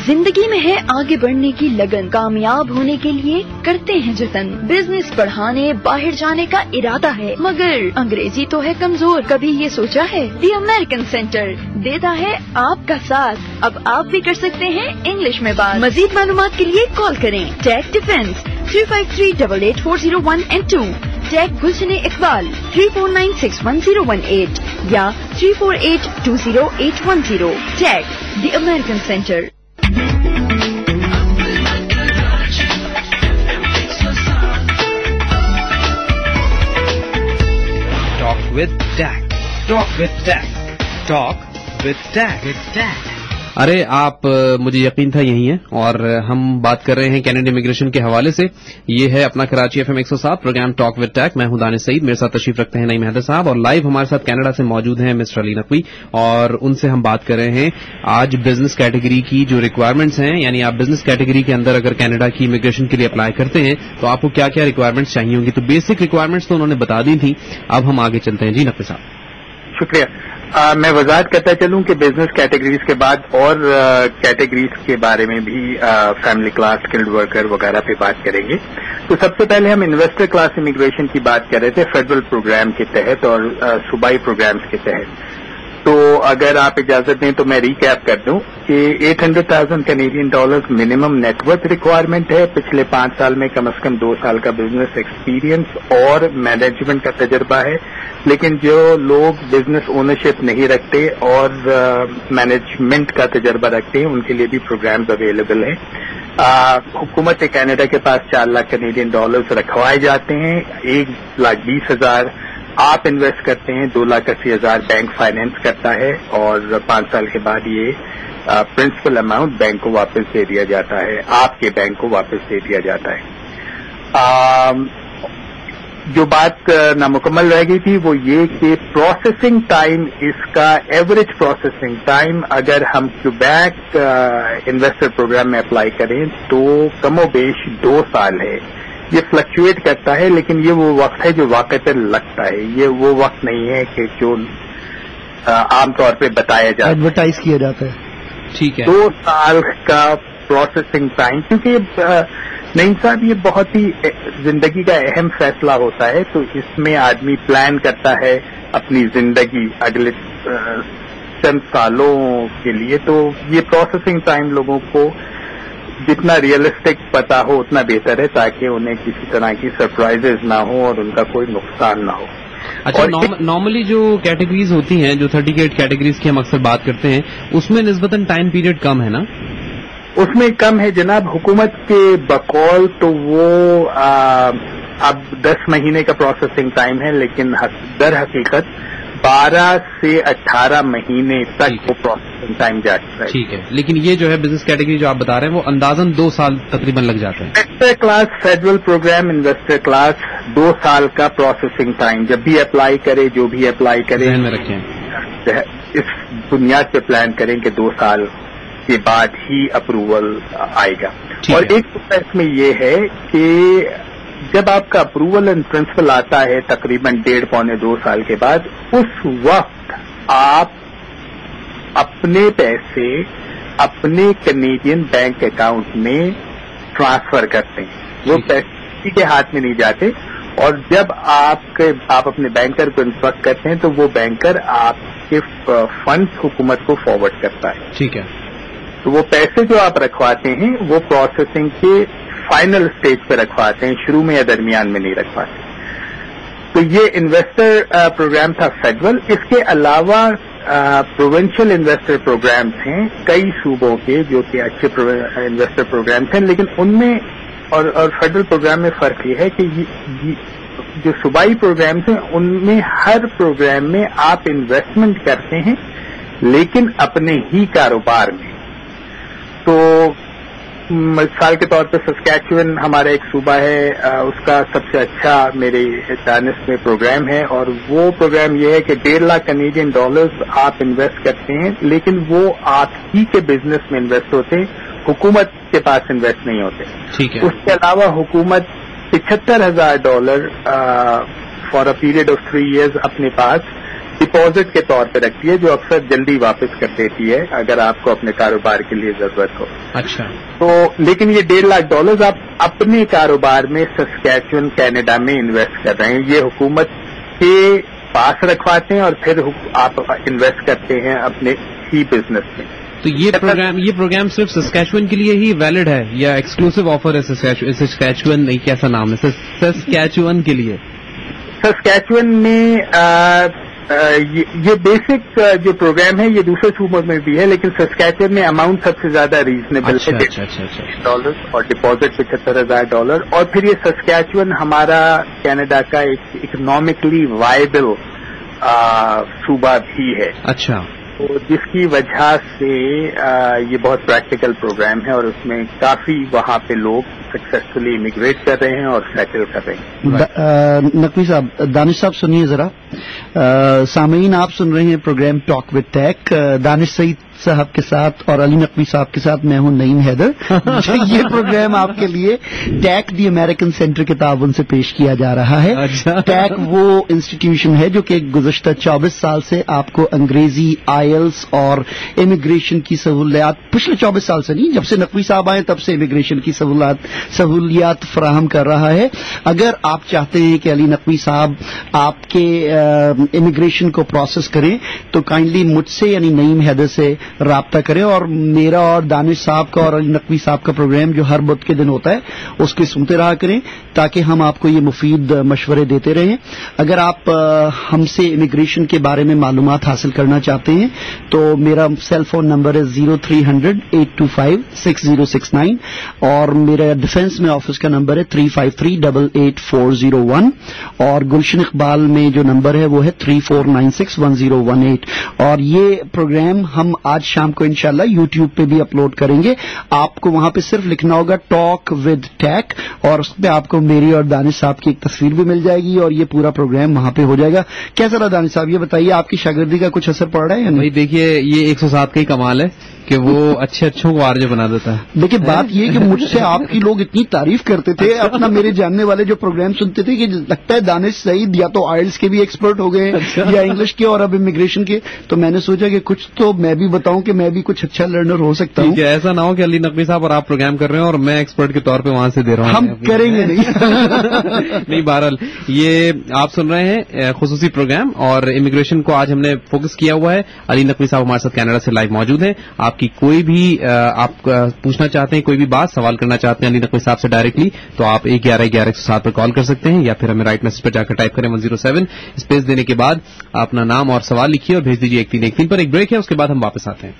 जिंदगी में है आगे बढ़ने की लगन, कामयाब होने के लिए करते हैं जतन, बिजनेस बढ़ाने बाहर जाने का इरादा है, मगर अंग्रेजी तो है कमजोर, कभी ये सोचा है? दी अमेरिकन सेंटर देता है आपका साथ, अब आप भी कर सकते हैं इंग्लिश में बात। मजीद मालूमात के लिए कॉल करें tech Defence 3538840 and 2, tech Gulshan Iqbal 34961018 या 34820810। Tech the American Centre. Talk with Dak. Talk with Dak. Talk with Dak. अरे आप मुझे यकीन था यही है, और हम बात कर रहे हैं कैनेडियन इमिग्रेशन के हवाले से। ये है अपना Karachi FM 107 programme talk with tech. मैं हूं दानिश सईद, मेरे साथ तशरीफ रखते हैं नईम हैदर साहब, और लाइव हमारे साथ कनाडा से मौजूद हैं मिस्टर अली नकवी, और उनसे हम बात कर रहे हैं आज बिजनेस कैटेगरी की जो रिक्वायरमेंट्स हैं, यानी आप बिजनेस कैटेगरी के अंदर अगर कनाडा की इमिग्रेशन के लिए अप्लाई करते हैं तो आपको क्या क्या रिक्वायरमेंट्स चाहिए होंगी। तो बेसिक रिक्वायरमेंट्स तो उन्होंने बता दी थी, अब हम आगे चलते हैं। जी नकवी साहब। शुक्रिया। मैं वजाहत करता चलूं कि बिजनेस कैटेगरीज के बाद और कैटेगरीज के बारे में भी फैमिली क्लास, स्किल्ड वर्कर वगैरह पे बात करेंगे। तो सबसे पहले हम इन्वेस्टर क्लास इमिग्रेशन की बात कर रहे थे फेडरल प्रोग्राम के तहत और सूबाई प्रोग्राम्स के तहत। तो अगर आप इजाजत दें तो मैं रिकैप कर दूं कि 800,000 Canadian dollars minimum net worth requirement है, पिछले 5 साल में कम से कम 2 साल का बिजनेस एक्सपीरियंस और मैनेजमेंट का तजर्बा है। लेकिन जो लोग बिजनेस ओनरशिप नहीं रखते और मैनेजमेंट का तजर्बा रखते हैं उनके लिए भी प्रोग्राम्स अवेलेबल हैं। हुकूमत कनाडा के पास 4 लाख कैनेडियन डॉलर्स रखवाए जाते हैं, 1,20,000 आप इन्वेस्ट करते हैं, 2,80,000 बैंक फाइनेंस करता है, और 5 साल के बाद ये प्रिंसिपल अमाउंट बैंक को वापस दे दिया जाता है, आपके बैंक को वापस दे दिया जाता है। जो बात नामुकम्मल रह गई थी वो ये कि प्रोसेसिंग टाइम, इसका एवरेज प्रोसेसिंग टाइम अगर हम क्यूबैक इन्वेस्टर प्रोग्राम में अप्लाई करें तो कमोबेश 2 साल है। ये फ्लक्चुएट करता है, लेकिन ये वो वक्त है जो वाकई लगता है, ये वो वक्त नहीं है कि जो आमतौर पे बताया जाता है, एडवर्टाइज किया जाता है। ठीक है, 2 साल का प्रोसेसिंग टाइम, क्योंकि नहीं साहब ये बहुत ही जिंदगी का अहम फैसला होता है। तो इसमें आदमी प्लान करता है अपनी जिंदगी अगले चंद सालों के लिए, तो ये प्रोसेसिंग टाइम लोगों को जितना रियलिस्टिक पता हो उतना बेहतर है, ताकि उन्हें किसी तरह की सरप्राइजेज ना हो और उनका कोई नुकसान ना हो। अच्छा, नॉर्मली जो कैटेगरीज होती हैं, जो 38 कैटेगरीज की हम अक्सर बात करते हैं, उसमें निस्बतन टाइम पीरियड कम है ना? उसमें कम है जनाब, हुकूमत के बकौल तो वो अब 10 महीने का प्रोसेसिंग टाइम है, लेकिन दर हकीकत 12 से 18 महीने तक वो प्रोसेसिंग टाइम जाता है। ठीक है, लेकिन ये जो है बिजनेस कैटेगरी जो आप बता रहे हैं वो अंदाजन 2 साल तकरीबन लग जाते हैं। Investor class federal programme investor class 2 साल का प्रोसेसिंग टाइम, जब भी अप्लाई करे, जो भी अप्लाई करे, ध्यान में रखें, इस बुनियाद पे प्लान करें कि 2 साल के बाद ही अप्रूवल आएगा। और एक तो इसमें ये है कि जब आपका अप्रूवल इन प्रिंसिपल आता है तकरीबन 1.5-2 साल के बाद, उस वक्त आप अपने पैसे अपने कैनेडियन बैंक अकाउंट में ट्रांसफर करते हैं, वो पैसे किसी के हाथ में नहीं जाते। और जब आप अपने बैंकर को इंस्ट्रक्ट करते हैं तो वो बैंकर आपके फंड्स हुकूमत को फॉरवर्ड करता है। ठीक है, तो वो पैसे जो आप रखवाते हैं वो प्रोसेसिंग के फाइनल स्टेज पे रखवाते हैं, शुरू में या दरमियान में नहीं रखवाते। तो ये इन्वेस्टर प्रोग्राम था फेडरल। इसके अलावा प्रोविंशियल इन्वेस्टर प्रोग्राम्स हैं कई सूबों के जो कि अच्छे इन्वेस्टर प्रोग्राम्स हैं, लेकिन उनमें और फेडरल प्रोग्राम में फर्क ये है कि जो सूबाई प्रोग्राम्स हैं उनमें हर प्रोग्राम में आप इन्वेस्टमेंट करते हैं, लेकिन अपने ही कारोबार में। तो मिसाल के तौर पर सस्कैचुअन हमारा एक सूबा है, उसका सबसे अच्छा मेरे दानिश में प्रोग्राम है, और वो प्रोग्राम ये है कि 1.5 लाख कैनेडियन डॉलर्स आप इन्वेस्ट करते हैं, लेकिन वो आप ही के बिजनेस में इन्वेस्ट होते हैं, हुकूमत के पास इन्वेस्ट नहीं होते। ठीक है, उसके अलावा हुकूमत $75,000 for a period of 3 years अपने पास डिपॉजिट के तौर पे रखती है, जो अक्सर जल्दी वापस कर देती है अगर आपको अपने कारोबार के लिए जरूरत हो। अच्छा। तो लेकिन ये $1.5 लाख आप अपने कारोबार में सस्कैचुअन कनाडा में इन्वेस्ट कर रहे हैं, ये हुकूमत के पास रखवाते हैं और फिर आप इन्वेस्ट करते हैं अपने ही बिजनेस में। तो ये प्रोग्राम सिर्फ सस्कैचुअन के लिए ही वैलिड है या एक्सक्लूसिव ऑफर है सस्कैचुअन नहीं, कैसा नाम है सस्कैचुअन के लिए? सस्कैचुअन में ये बेसिक जो प्रोग्राम है ये दूसरे सूबों में भी है, लेकिन सस्कैचुअन में अमाउंट सबसे ज्यादा रीजनेबल है, $1.5 और डिपॉजिट $75,000। और फिर ये सस्कैचुअन हमारा कनाडा का एक इकोनॉमिकली वायबल सूबा भी है। अच्छा। तो जिसकी वजह से ये बहुत प्रैक्टिकल प्रोग्राम है और उसमें काफी वहाँ पे लोग सक्सेसफुली इमिग्रेट कर रहे हैं और सेटल कर रहे हैं। नकवी साहब, दानिश साहब सुनिए जरा। सामीन आप सुन रहे हैं प्रोग्राम टॉक विद टैक, दानिश सईद साहब के साथ और अली नकवी साहब के साथ मैं हूं नईम हैदर। ये प्रोग्राम आपके लिए टैक दी अमेरिकन सेंटर के ताउन से पेश किया जा रहा है। अच्छा। टैक वो इंस्टीट्यूशन है जो कि गुज़श्ता 24 साल से आपको अंग्रेजी, आईएल्स और इमिग्रेशन की सहूलियात, पिछले 24 साल से नहीं, जब से नकवी साहब आए तब से इमिग्रेशन की सहूलियात फराहम कर रहा है। अगर आप चाहते हैं कि अली नकवी साहब आपके इमिग्रेशन को प्रोसेस करें तो काइंडली मुझसे यानी नईम हैदर से राब्ता करें और मेरा और दानिश साहब का और अली नकवी साहब का प्रोग्राम जो हर बुध के दिन होता है उसके सुनते रहा करें ताकि हम आपको ये मुफीद मशवरे देते रहें। अगर आप हमसे इमिग्रेशन के बारे में मालूमात हासिल करना चाहते हैं तो मेरा सेल फोन नंबर है 0300-825-6069 और मेरा डिफेंस में ऑफिस का नंबर है 353-88401 और गुलशन इकबाल में जो नंबर है वो है 34961018। और ये प्रोग्राम हम आज शाम को इंशाल्लाह यूट्यूब पे भी अपलोड करेंगे। आपको वहां पे सिर्फ लिखना होगा टॉक विद टैक और उस पर आपको मेरी और दानिश साहब की एक तस्वीर भी मिल जाएगी और ये पूरा प्रोग्राम वहां पे हो जाएगा। कैसा रहा दानिश साहब, ये बताइए आपकी शागिर्दी का कुछ असर पड़ रहा है या नहीं? देखिए ये 107 का ही कमाल है कि वो अच्छों को आरजे बना देता है। देखिए बात ये कि मुझसे आपकी लोग इतनी तारीफ करते थे, अपना मेरे जानने वाले जो प्रोग्राम सुनते थे कि लगता है दानिश सईद या तो आइल्स के भी एक्सपर्ट हो गए या इंग्लिश के और अब इमिग्रेशन के, तो मैंने सोचा कि कुछ तो मैं भी बताऊं कि मैं भी कुछ अच्छा लर्नर हो सकता हूं। ऐसा ना हो कि अली नकवी साहब और आप प्रोग्राम कर रहे हैं और मैं एक्सपर्ट के तौर पे वहां से दे रहा हूं। हम करेंगे नहीं। नहीं, बहरहाल ये आप सुन रहे हैं खुसूसी प्रोग्राम और इमिग्रेशन को आज हमने फोकस किया हुआ है। अली नकवी साहब हमारे साथ कनाडा से लाइव मौजूद हैं। आपकी कोई भी आप पूछना चाहते हैं, कोई भी बात सवाल करना चाहते हैं अली नकवी साहब से डायरेक्टली, तो आप 1111 पर कॉल कर सकते हैं या फिर हमें राइट मैसेज पर जाकर टाइप करें 107 स्पेस देने के बाद अपना नाम और सवाल लिखिए और भेज दीजिए 1313 पर। एक ब्रेक है, उसके बाद हम वापस आते हैं।